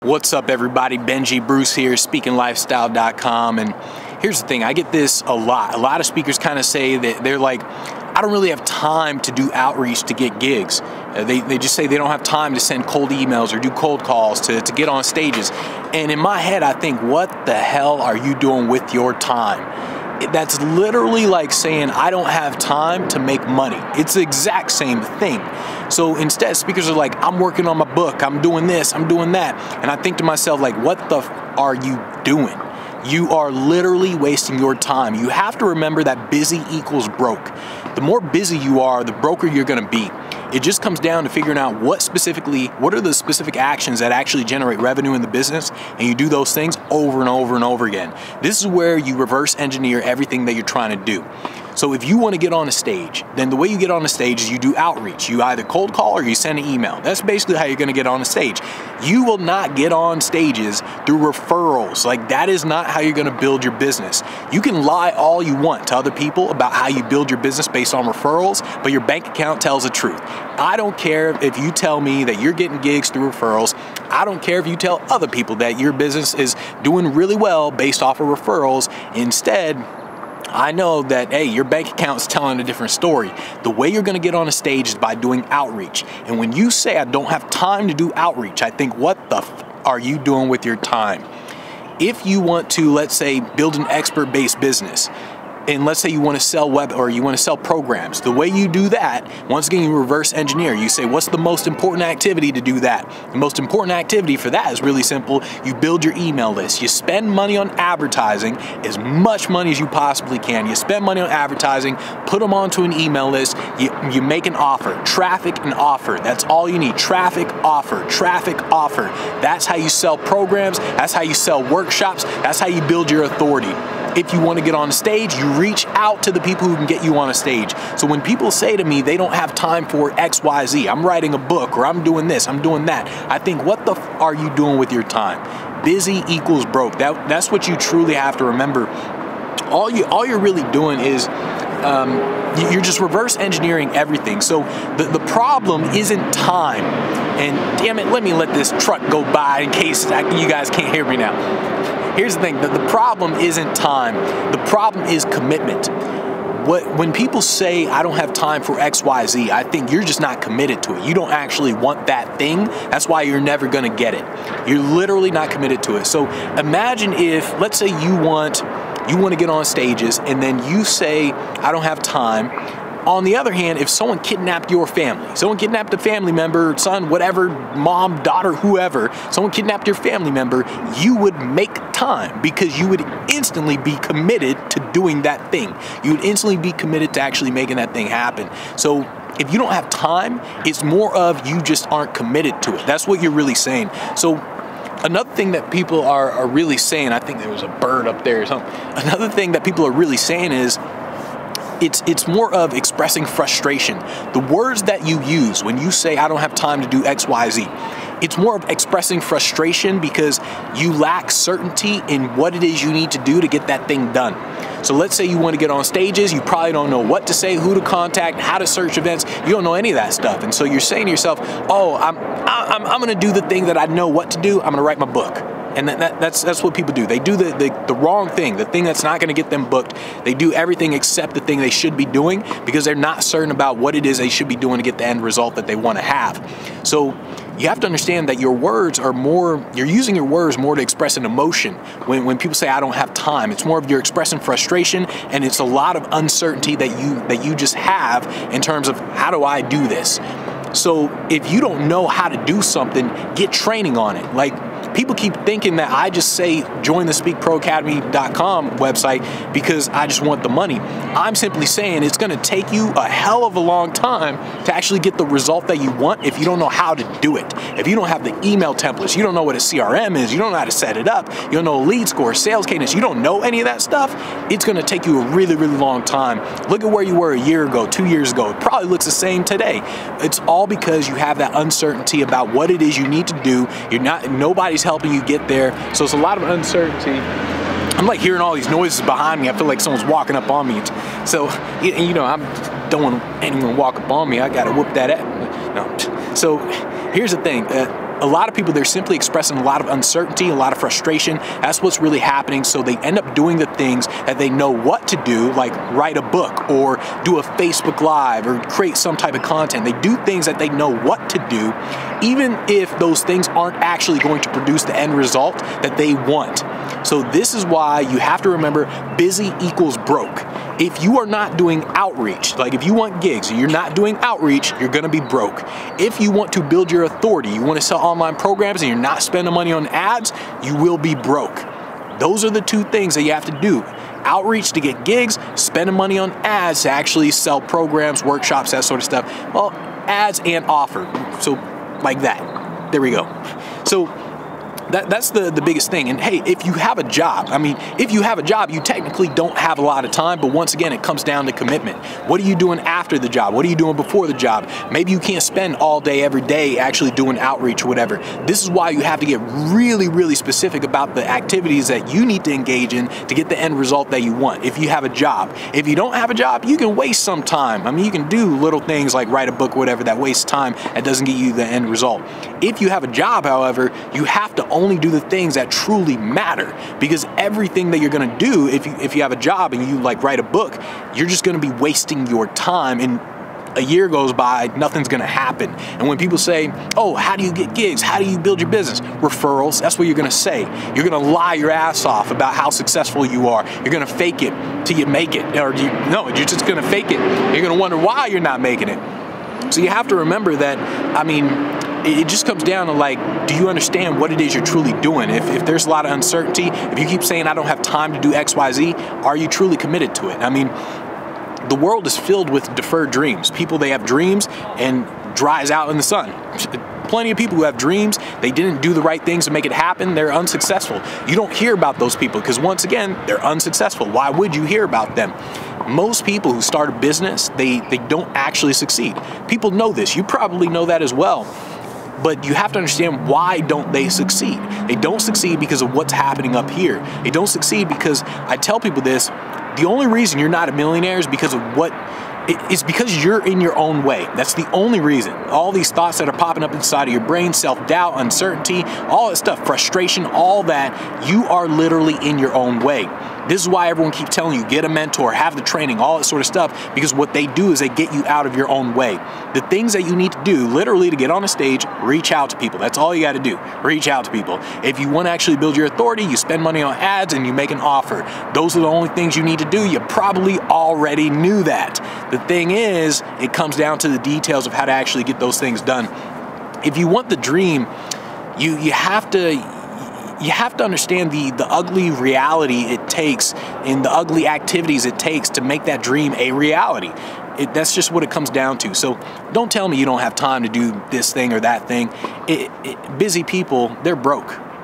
What's up, everybody? Benji Bruce here, speakinglifestyle.com. And here's the thing, I get this a lot. A lot of speakers kind of say that they're like, I don't really have time to do outreach to get gigs. They just say they don't have time to send cold emails or do cold calls to get on stages. And in my head, I think, what the hell are you doing with your time? That's literally like saying, I don't have time to make money. It's the exact same thing. So instead, speakers are like, I'm working on my book, I'm doing this, I'm doing that. And I think to myself, like, what the are you doing? You are literally wasting your time. You have to remember that busy equals broke. The more busy you are, the broker you're gonna be. It just comes down to figuring out what are the specific actions that actually generate revenue in the business, and you do those things over and over and over again. This is where you reverse engineer everything that you're trying to do. So if you want to get on a stage, then the way you get on a stage is you do outreach. You either cold call or you send an email. That's basically how you're going to get on a stage. You will not get on stages through referrals. Like, that is not how you're going to build your business. You can lie all you want to other people about how you build your business based on referrals, but your bank account tells the truth. I don't care if you tell me that you're getting gigs through referrals. I don't care if you tell other people that your business is doing really well based off of referrals. Instead, I know that, hey, your bank account is telling a different story. The way you're going to get on a stage is by doing outreach. And when you say, I don't have time to do outreach, I think, what the are you doing with your time? If you want to, let's say, build an expert-based business, and let's say you want to sell you want to sell programs, the way you do that, once again, you reverse engineer. You say, what's the most important activity to do that? The most important activity for that is really simple. You build your email list. You spend money on advertising, as much money as you possibly can. You spend money on advertising, put them onto an email list. You make an offer, traffic and offer. That's all you need. Traffic, offer, traffic, offer. That's how you sell programs. That's how you sell workshops. That's how you build your authority. If you want to get on a stage, you reach out to the people who can get you on a stage. So when people say to me they don't have time for XYZ, I'm writing a book, or I'm doing this, I'm doing that, I think, what the are you doing with your time? Busy equals broke. That's what you truly have to remember. All you're really doing is you're just reverse engineering everything. So the problem isn't time. And damn it, let me let this truck go by in case you guys can't hear me now. Here's the thing, the problem isn't time. The problem is commitment. When people say, I don't have time for XYZ, I think you're just not committed to it. You don't actually want that thing. That's why you're never gonna get it. You're literally not committed to it. So imagine if, let's say you want to get on stages, and then you say, I don't have time. On the other hand, if someone kidnapped your family, someone kidnapped a family member, son, whatever, mom, daughter, whoever, someone kidnapped your family member, you would make time because you would instantly be committed to doing that thing. You would instantly be committed to actually making that thing happen. So if you don't have time, it's more of you just aren't committed to it. That's what you're really saying. So another thing that people are really saying, I think there was a bird up there or something. Another thing that people are really saying is, it's more of expressing frustration. The words that you use when you say, I don't have time to do X, Y, Z, it's more of expressing frustration because you lack certainty in what it is you need to do to get that thing done. So let's say you want to get on stages, you probably don't know what to say, who to contact, how to search events. You don't know any of that stuff. And so you're saying to yourself, oh, I'm going to do the thing that I know what to do. I'm going to write my book. And that's what people do. They do the wrong thing, the thing that's not going to get them booked. They do everything except the thing they should be doing because they're not certain about what it is they should be doing to get the end result that they want to have. So you have to understand that your words are more, you're using your words more to express an emotion. When people say, I don't have time, it's more of you're expressing frustration, and it's a lot of uncertainty that you just have in terms of, how do I do this? So if you don't know how to do something, get training on it. Like, people keep thinking that I just say join the speakproacademy.com website because I just want the money. I'm simply saying it's going to take you a hell of a long time to actually get the result that you want if you don't know how to do it. If you don't have the email templates, you don't know what a CRM is, you don't know how to set it up, you don't know lead score, sales cadence, you don't know any of that stuff, it's going to take you a really, really long time. Look at where you were a year ago, 2 years ago. It probably looks the same today. It's all because you have that uncertainty about what it is you need to do. Nobody's helping you get there, so it's a lot of uncertainty. I'm like hearing all these noises behind me. I feel like someone's walking up on me. So, you know, I don't want anyone to walk up on me. I gotta whoop that at. No. So here's the thing. a lot of people, they're simply expressing a lot of uncertainty, a lot of frustration. That's what's really happening. So they end up doing the things that they know what to do, like write a book or do a Facebook Live or create some type of content. They do things that they know what to do, even if those things aren't actually going to produce the end result that they want. So this is why you have to remember, busy equals broke. If you are not doing outreach, like if you want gigs and you're not doing outreach, you're gonna be broke. If you want to build your authority, you wanna sell online programs and you're not spending money on ads, you will be broke. Those are the two things that you have to do. Outreach to get gigs, spending money on ads to actually sell programs, workshops, that sort of stuff. Well, ads and offer, so like that. There we go. So that's the biggest thing. And hey, if you have a job, I mean, if you have a job, you technically don't have a lot of time, but once again, it comes down to commitment. What are you doing after the job? What are you doing before the job? Maybe you can't spend all day, every day actually doing outreach or whatever. This is why you have to get really, really specific about the activities that you need to engage in to get the end result that you want. If you have a job, if you don't have a job, you can waste some time. I mean, you can do little things like write a book or whatever that wastes time and doesn't get you the end result. If you have a job, however, you have to only do the things that truly matter, because everything that you're going to do, if you have a job and you like write a book, you're just going to be wasting your time, and a year goes by, nothing's going to happen. And when people say, oh, how do you get gigs? How do you build your business? Referrals. That's what you're going to say. You're going to lie your ass off about how successful you are. You're going to fake it till you make it, or no, you're just going to fake it. You're going to wonder why you're not making it. So you have to remember that, I mean, it just comes down to like, do you understand what it is you're truly doing? If there's a lot of uncertainty, if you keep saying I don't have time to do X, Y, Z, are you truly committed to it? I mean, the world is filled with deferred dreams. People, they have dreams and dries out in the sun. Plenty of people who have dreams, they didn't do the right things to make it happen, they're unsuccessful. You don't hear about those people because once again, they're unsuccessful. Why would you hear about them? Most people who start a business, they don't actually succeed. People know this. You probably know that as well. But you have to understand, why don't they succeed? They don't succeed because of what's happening up here. They don't succeed because, I tell people this, the only reason you're not a millionaire is because of it's because you're in your own way. That's the only reason. All these thoughts that are popping up inside of your brain, self-doubt, uncertainty, all that stuff, frustration, all that, you are literally in your own way. This is why everyone keeps telling you, get a mentor, have the training, all that sort of stuff, because what they do is they get you out of your own way. The things that you need to do, literally to get on a stage, reach out to people. That's all you got to do. Reach out to people. If you want to actually build your authority, you spend money on ads and you make an offer. Those are the only things you need to do. You probably already knew that. The thing is, it comes down to the details of how to actually get those things done. If you want the dream, you have to understand the ugly reality it takes and the ugly activities it takes to make that dream a reality. That's just what it comes down to. So don't tell me you don't have time to do this thing or that thing. Busy people, they're broke.